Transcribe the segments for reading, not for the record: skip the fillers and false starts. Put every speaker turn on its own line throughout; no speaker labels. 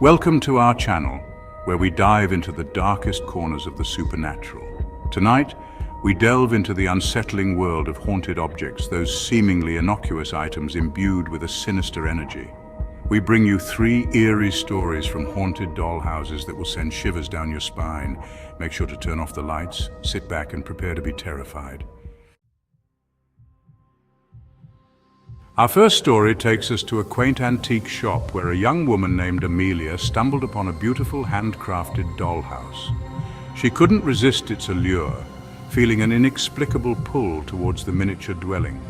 Welcome to our channel, where we dive into the darkest corners of the supernatural. Tonight, we delve into the unsettling world of haunted objects, those seemingly innocuous items imbued with a sinister energy. We bring you 3 eerie stories from haunted dollhouses that will send shivers down your spine. Make sure to turn off the lights, sit back and prepare to be terrified. Our first story takes us to a quaint antique shop where a young woman named Amelia stumbled upon a beautiful handcrafted dollhouse. She couldn't resist its allure, feeling an inexplicable pull towards the miniature dwelling.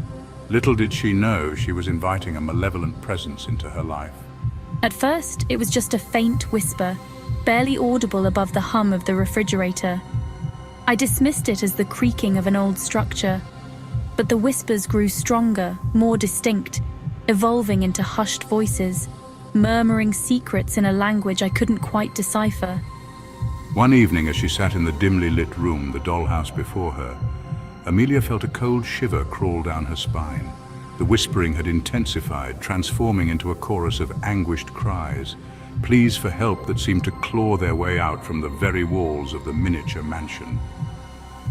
Little did she know she was inviting a malevolent presence into her life.
At first, it was just a faint whisper, barely audible above the hum of the refrigerator. I dismissed it as the creaking of an old structure. But the whispers grew stronger, more distinct, evolving into hushed voices, murmuring secrets in a language I couldn't quite decipher.
One evening, as she sat in the dimly lit room, the dollhouse before her, Amelia felt a cold shiver crawl down her spine. The whispering had intensified, transforming into a chorus of anguished cries, pleas for help that seemed to claw their way out from the very walls of the miniature mansion.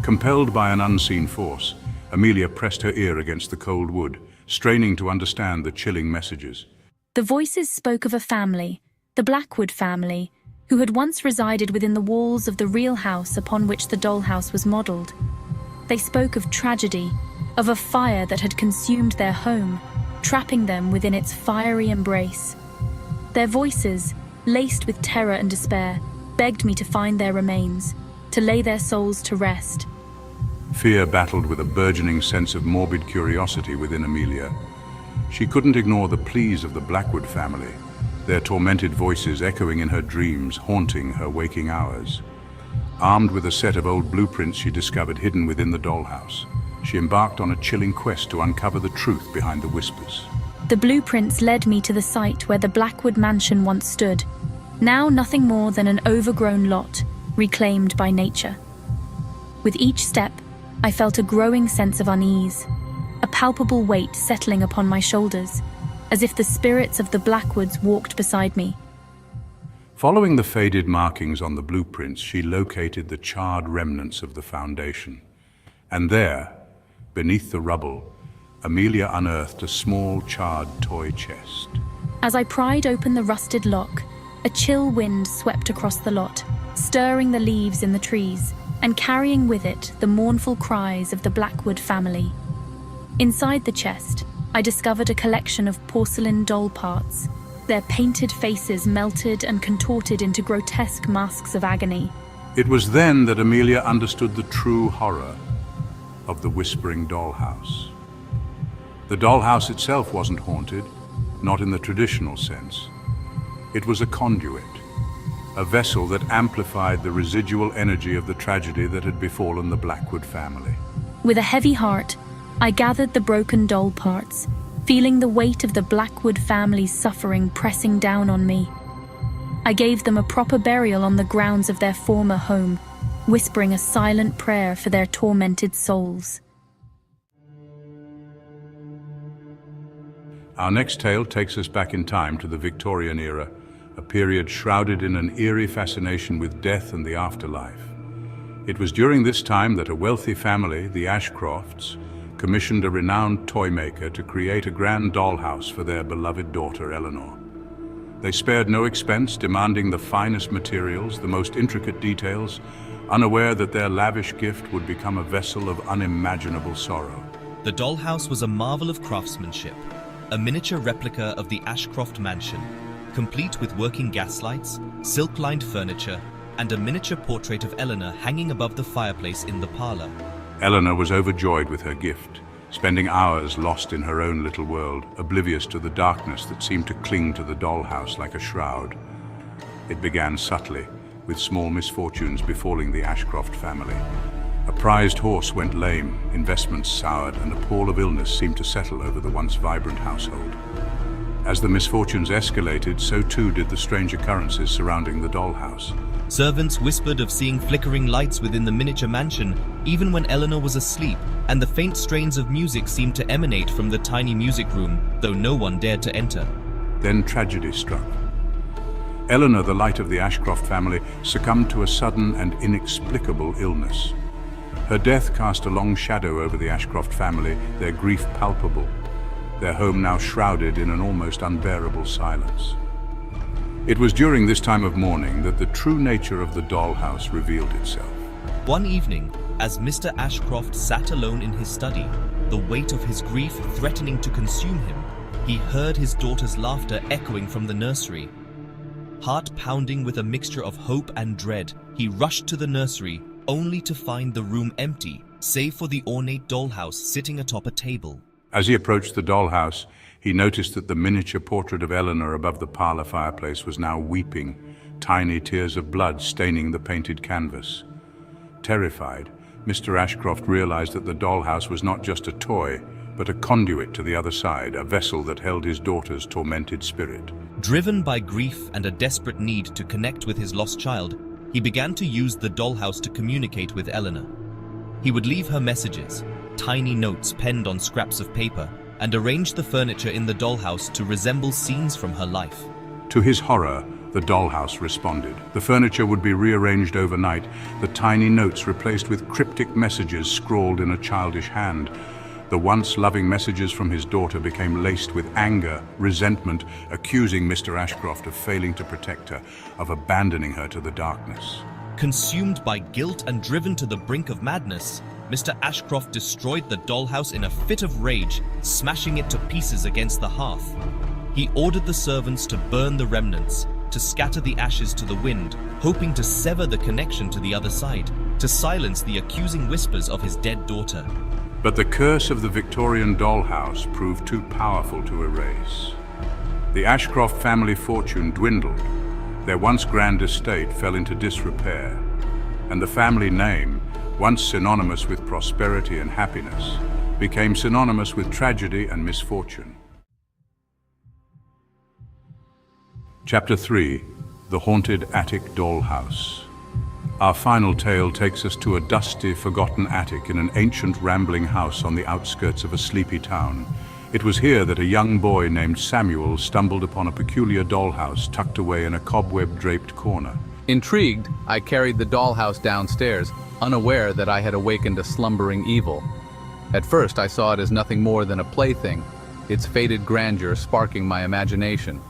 Compelled by an unseen force, Amelia pressed her ear against the cold wood, straining to understand the chilling messages.
The voices spoke of a family, the Blackwood family, who had once resided within the walls of the real house upon which the dollhouse was modeled. They spoke of tragedy, of a fire that had consumed their home, trapping them within its fiery embrace. Their voices, laced with terror and despair, begged me to find their remains, to lay their souls to rest.
Fear battled with a burgeoning sense of morbid curiosity within Amelia. She couldn't ignore the pleas of the Blackwood family, their tormented voices echoing in her dreams, haunting her waking hours. Armed with a set of old blueprints she discovered hidden within the dollhouse, she embarked on a chilling quest to uncover the truth behind the whispers.
The blueprints led me to the site where the Blackwood mansion once stood, now nothing more than an overgrown lot, reclaimed by nature. With each step, I felt a growing sense of unease, a palpable weight settling upon my shoulders, as if the spirits of the Blackwoods walked beside me.
Following the faded markings on the blueprints, she located the charred remnants of the foundation. And there, beneath the rubble, Amelia unearthed a small, charred toy chest.
As I pried open the rusted lock, a chill wind swept across the lot, stirring the leaves in the trees, and carrying with it the mournful cries of the Blackwood family. Inside the chest, I discovered a collection of porcelain doll parts, their painted faces melted and contorted into grotesque masks of agony.
It was then that Amelia understood the true horror of the whispering dollhouse. The dollhouse itself wasn't haunted, not in the traditional sense. It was a conduit, a vessel that amplified the residual energy of the tragedy that had befallen the Blackwood family.
With a heavy heart, I gathered the broken doll parts, feeling the weight of the Blackwood family's suffering pressing down on me. I gave them a proper burial on the grounds of their former home, whispering a silent prayer for their tormented souls.
Our next tale takes us back in time to the Victorian era, a period shrouded in an eerie fascination with death and the afterlife. It was during this time that a wealthy family, the Ashcrofts, commissioned a renowned toy maker to create a grand dollhouse for their beloved daughter, Eleanor. They spared no expense, demanding the finest materials, the most intricate details, unaware that their lavish gift would become a vessel of unimaginable sorrow.
The dollhouse was a marvel of craftsmanship, a miniature replica of the Ashcroft mansion, complete with working gaslights, silk-lined furniture, and a miniature portrait of Eleanor hanging above the fireplace in the parlor.
Eleanor was overjoyed with her gift, spending hours lost in her own little world, oblivious to the darkness that seemed to cling to the dollhouse like a shroud. It began subtly, with small misfortunes befalling the Ashcroft family. A prized horse went lame, investments soured, and a pall of illness seemed to settle over the once vibrant household. As the misfortunes escalated, so too did the strange occurrences surrounding the dollhouse.
Servants whispered of seeing flickering lights within the miniature mansion, even when Eleanor was asleep, and the faint strains of music seemed to emanate from the tiny music room, though no one dared to enter.
Then tragedy struck. Eleanor, the light of the Ashcroft family, succumbed to a sudden and inexplicable illness. Her death cast a long shadow over the Ashcroft family, their grief palpable, their home now shrouded in an almost unbearable silence. It was during this time of mourning that the true nature of the dollhouse revealed itself.
One evening, as Mr. Ashcroft sat alone in his study, the weight of his grief threatening to consume him, he heard his daughter's laughter echoing from the nursery. Heart pounding with a mixture of hope and dread, he rushed to the nursery, only to find the room empty, save for the ornate dollhouse sitting atop a table.
As he approached the dollhouse, he noticed that the miniature portrait of Eleanor above the parlor fireplace was now weeping, tiny tears of blood staining the painted canvas. Terrified, Mr. Ashcroft realized that the dollhouse was not just a toy, but a conduit to the other side, a vessel that held his daughter's tormented spirit.
Driven by grief and a desperate need to connect with his lost child, he began to use the dollhouse to communicate with Eleanor. He would leave her messages, tiny notes penned on scraps of paper, and arrange the furniture in the dollhouse to resemble scenes from her life.
To his horror, the dollhouse responded. The furniture would be rearranged overnight, the tiny notes replaced with cryptic messages scrawled in a childish hand. The once loving messages from his daughter became laced with anger, resentment, accusing Mr. Ashcroft of failing to protect her, of abandoning her to the darkness.
Consumed by guilt and driven to the brink of madness, Mr. Ashcroft destroyed the dollhouse in a fit of rage, smashing it to pieces against the hearth. He ordered the servants to burn the remnants, to scatter the ashes to the wind, hoping to sever the connection to the other side, to silence the accusing whispers of his dead daughter.
But the curse of the Victorian dollhouse proved too powerful to erase. The Ashcroft family fortune dwindled. Their once grand estate fell into disrepair, and the family name, once synonymous with prosperity and happiness, became synonymous with tragedy and misfortune. Chapter 3: The Haunted Attic Dollhouse. Our final tale takes us to a dusty, forgotten attic in an ancient, rambling house on the outskirts of a sleepy town. It was here that a young boy named Samuel stumbled upon a peculiar dollhouse tucked away in a cobweb-draped corner.
Intrigued, I carried the dollhouse downstairs, unaware that I had awakened a slumbering evil. At first, I saw it as nothing more than a plaything, its faded grandeur sparking my imagination.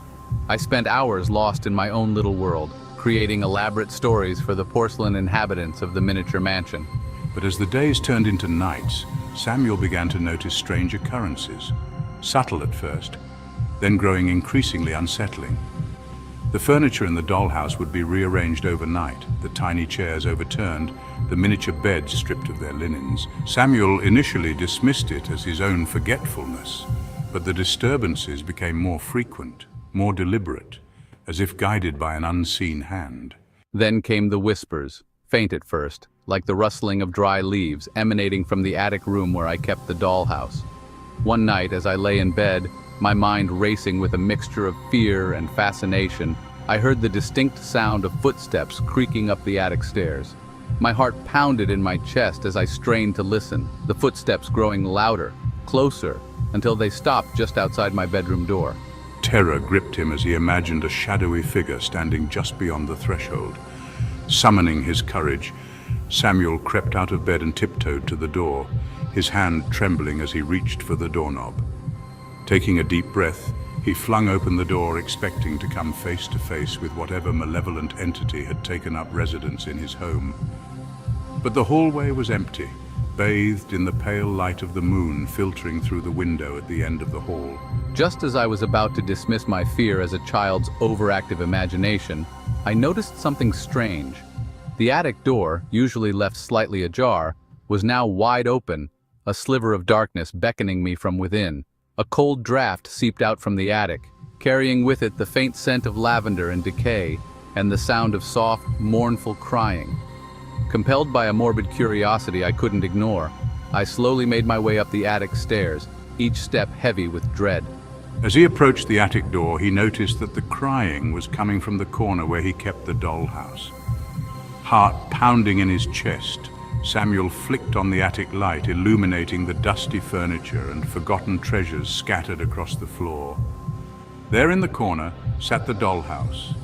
I spent hours lost in my own little world, creating elaborate stories for the porcelain inhabitants of the miniature mansion.
But as the days turned into nights, Samuel began to notice strange occurrences, subtle at first, then growing increasingly unsettling. The furniture in the dollhouse would be rearranged overnight, the tiny chairs overturned, the miniature beds stripped of their linens. Samuel initially dismissed it as his own forgetfulness, but the disturbances became more frequent, more deliberate, as if guided by an unseen hand.
Then came the whispers, faint at first, like the rustling of dry leaves emanating from the attic room where I kept the dollhouse. One night, as I lay in bed, my mind racing with a mixture of fear and fascination, I heard the distinct sound of footsteps creaking up the attic stairs. My heart pounded in my chest as I strained to listen, the footsteps growing louder, closer, until they stopped just outside my bedroom door.
Terror gripped him as he imagined a shadowy figure standing just beyond the threshold. Summoning his courage, Samuel crept out of bed and tiptoed to the door, his hand trembling as he reached for the doorknob. Taking a deep breath, he flung open the door, expecting to come face to face with whatever malevolent entity had taken up residence in his home. But the hallway was empty, bathed in the pale light of the moon filtering through the window at the end of the hall.
Just as I was about to dismiss my fear as a child's overactive imagination, I noticed something strange. The attic door, usually left slightly ajar, was now wide open, a sliver of darkness beckoning me from within. A cold draft seeped out from the attic, carrying with it the faint scent of lavender and decay, and the sound of soft, mournful crying. Compelled by a morbid curiosity I couldn't ignore, I slowly made my way up the attic stairs, each step heavy with dread.
As he approached the attic door, he noticed that the crying was coming from the corner where he kept the dollhouse. Heart pounding in his chest, Samuel flicked on the attic light, illuminating the dusty furniture and forgotten treasures scattered across the floor. There in the corner sat the dollhouse,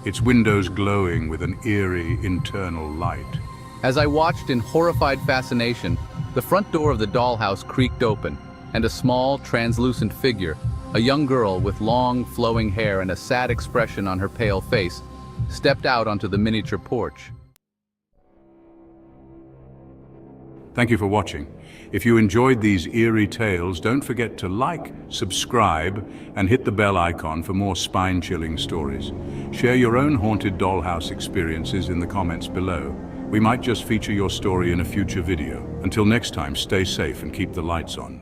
its windows glowing with an eerie internal light.
As I watched in horrified fascination, the front door of the dollhouse creaked open, and a small, translucent figure, a young girl with long, flowing hair and a sad expression on her pale face, stepped out onto the miniature porch.
Thank you for watching. If you enjoyed these eerie tales, don't forget to like, subscribe, and hit the bell icon for more spine-chilling stories. Share your own haunted dollhouse experiences in the comments below. We might just feature your story in a future video. Until next time, stay safe and keep the lights on.